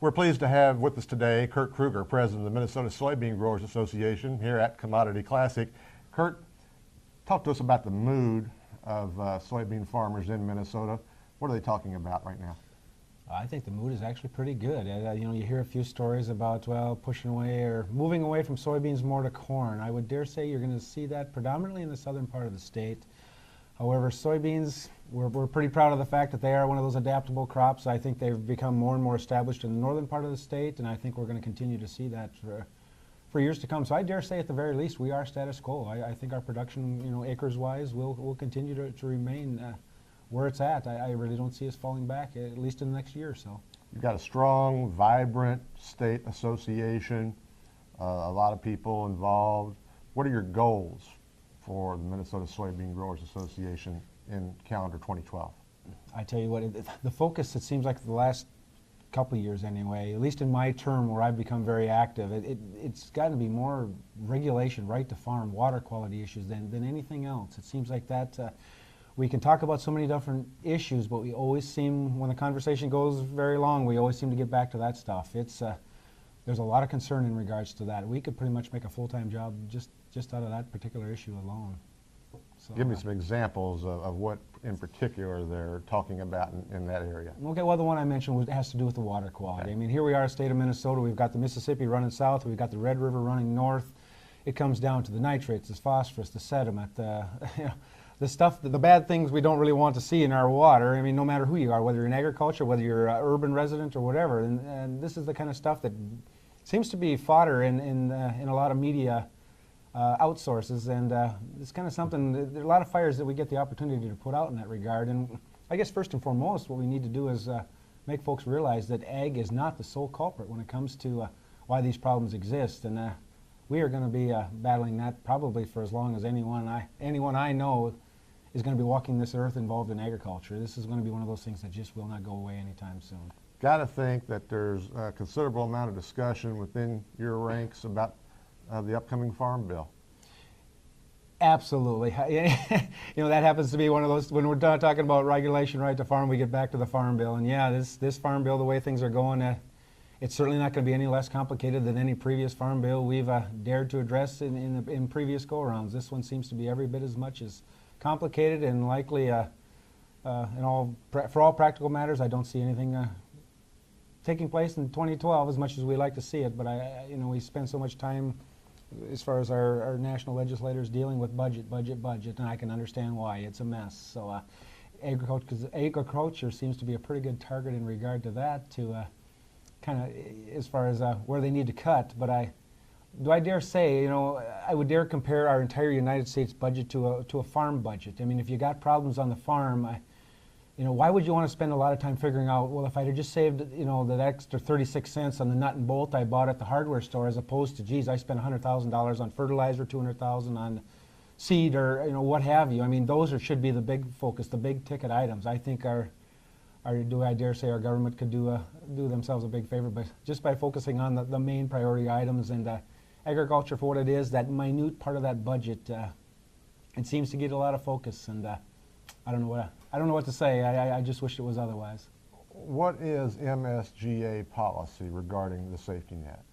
We're pleased to have with us today Kurt Krueger, president of the Minnesota Soybean Growers Association here at Commodity Classic. Kurt, talk to us about the mood of soybean farmers in Minnesota. What are they talking about right now? I think the mood is actually pretty good. You hear a few stories about, well, pushing away or moving away from soybeans more to corn. I would dare say you're going to see that predominantly in the southern part of the state. However, soybeans, we're pretty proud of the fact that they are one of those adaptable crops. I think they've become more and more established in the northern part of the state, and I think we're going to continue to see that for years to come. So I dare say at the very least we are status quo. I think our production, acres-wise, will continue to remain where it's at. I really don't see us falling back, at least in the next year or so. You've got a strong, vibrant state association, a lot of people involved. What are your goals for the Minnesota Soybean Growers Association in calendar 2012? I tell you what, the focus, it seems like the last couple of years anyway, at least in my term where I've become very active, it's got to be more regulation, right to farm, water quality issues than anything else. It seems like that we can talk about so many different issues, but we always seem, when the conversation goes very long, we always seem to get back to that stuff. There's a lot of concern in regards to that. We could pretty much make a full-time job just out of that particular issue alone. So, give me some examples of what in particular they're talking about in that area. Okay, well, the one I mentioned has to do with the water quality. Okay. I mean, here we are, state of Minnesota. We've got the Mississippi running south. We've got the Red River running north. It comes down to the nitrates, the phosphorus, the sediment, the stuff, the bad things we don't really want to see in our water. I mean, no matter who you are, whether you're in agriculture, whether you're an urban resident or whatever. And this is the kind of stuff that seems to be fodder in a lot of media outsources, and it's kind of something, there are a lot of fires that we get the opportunity to put out in that regard. And I guess first and foremost what we need to do is make folks realize that ag is not the sole culprit when it comes to why these problems exist. And we are going to be battling that probably for as long as anyone I know is going to be walking this earth involved in agriculture. This is going to be one of those things that just will not go away anytime soon. Got to think that there's a considerable amount of discussion within your ranks about the upcoming Farm Bill. Absolutely. That happens to be one of those, when we're talking about regulation, right to farm, we get back to the Farm Bill. And yeah, this Farm Bill, the way things are going, it's certainly not going to be any less complicated than any previous Farm Bill we've dared to address in previous go-arounds. This one seems to be every bit as much as complicated, and likely, for all practical matters, I don't see anything taking place in 2012 as much as we like to see it. But we spend so much time, as far as our national legislators, dealing with budget, and I can understand why. It's a mess. So agriculture seems to be a pretty good target in regard to that, to kind of as far as where they need to cut. But I dare say, I would dare compare our entire United States budget to a farm budget. I mean, if you got problems on the farm, why would you want to spend a lot of time figuring out, well, if I had just saved, that extra 36 cents on the nut and bolt I bought at the hardware store, as opposed to, geez, I spent $100,000 on fertilizer, $200,000 on seed, or what have you. I mean, those should be the big focus, the big ticket items. I think I dare say our government could do themselves a big favor just by focusing on the main priority items, and agriculture for what it is, that minute part of that budget. It seems to get a lot of focus, and I don't know what to say. I just wish it was otherwise. What is MSGA policy regarding the safety net?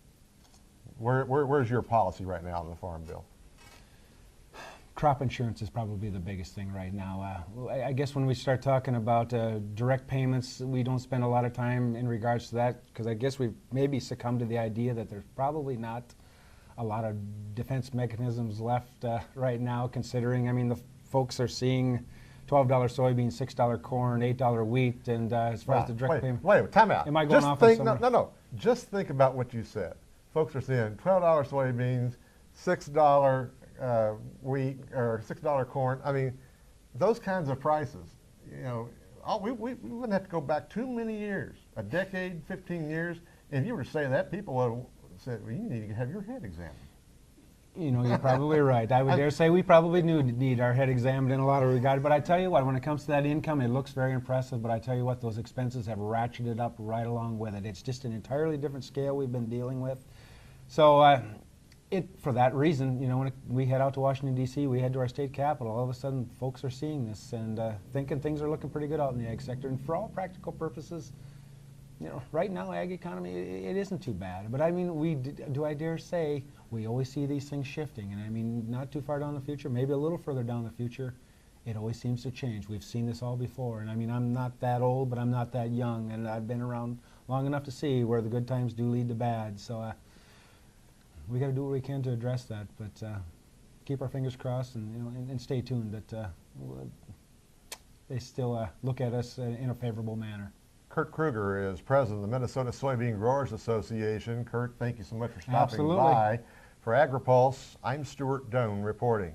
Where's your policy right now on the Farm Bill? Crop insurance is probably the biggest thing right now. I guess when we start talking about direct payments, we don't spend a lot of time in regards to that, because I guess we've maybe succumbed to the idea that there's probably not a lot of defense mechanisms left right now, considering, the folks are seeing $12 soybeans, $6 corn, $8 wheat, and as far as the direct payment. Wait, time out. Am I going off on something? No. Just think about what you said. Folks are seeing $12 soybeans, $6 wheat, or $6 corn. I mean, those kinds of prices. We wouldn't have to go back too many years, a decade, 15 years. If you were to say that, people would have said, well, you need to have your head examined. You're probably right. I would dare say we probably do need our head examined in a lot of regards. But I tell you what, when it comes to that income, it looks very impressive. But I tell you what, those expenses have ratcheted up right along with it. It's just an entirely different scale we've been dealing with. So for that reason, when we head out to Washington, D.C., we head to our state capitol, all of a sudden folks are seeing this and thinking things are looking pretty good out in the ag sector. And for all practical purposes, you know, right now, ag economy, it isn't too bad. But I mean, do I dare say, we always see these things shifting. And I mean, not too far down the future, maybe a little further down the future, it always seems to change. We've seen this all before. And I mean, I'm not that old, but I'm not that young. And I've been around long enough to see where the good times do lead to bad. So we got to do what we can to address that. But keep our fingers crossed and, you know, and stay tuned that they still look at us in a favorable manner. Kurt Krueger is president of the Minnesota Soybean Growers Association. Kurt, thank you so much for stopping Absolutely. by. For Agri-Pulse, I'm Stuart Doan reporting.